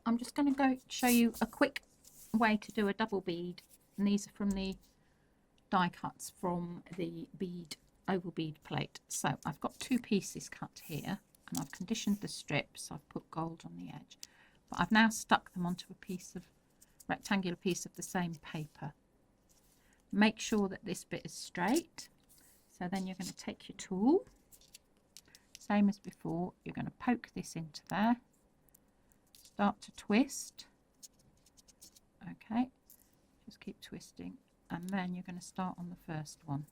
I'm just going to go show you a quick way to do a double bead, and these are from the die cuts from the Oval Bead Plate. So I've got 2 pieces cut here, and I've conditioned the strips. I've put gold on the edge, but I've now stuck them onto a rectangular piece of the same paper. Make sure that this bit is straight. So then you're going to take your tool, same as before, you're going to poke this into there, start to twist. Okay, just keep twisting, and then you're going to start on the first one.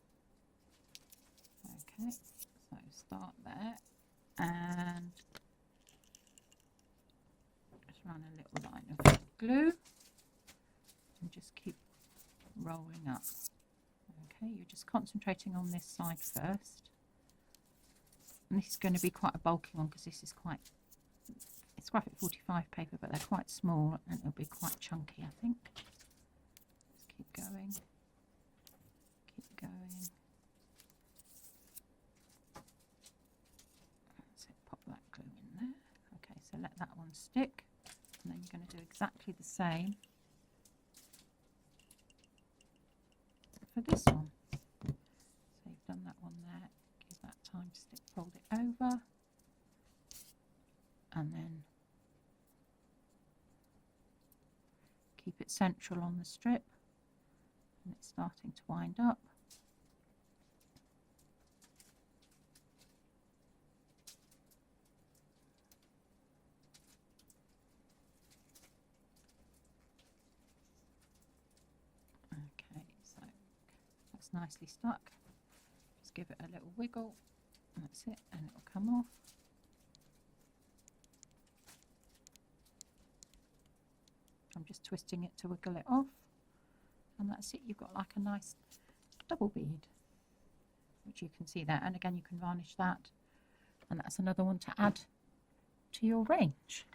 Okay, so start there and just run a little line of glue and just keep rolling up. Okay, you're just concentrating on this side first, and this is going to be quite a bulky one because this is it's graphic 45 paper, but they're quite small and it'll be quite chunky, I think. Just keep going, keep going. So pop that glue in there. Okay, so let that one stick, and then you're going to do exactly the same for this one. So you've done that one there, give that time to stick, fold it over, and then keep it central on the strip, and it's starting to wind up. Okay, so that's nicely stuck. Just give it a little wiggle, and that's it, and it'll come off. I'm just twisting it to wiggle it off, and that's it. You've got like a nice double bead, which you can see there, and again you can varnish that, and that's another one to add to your range.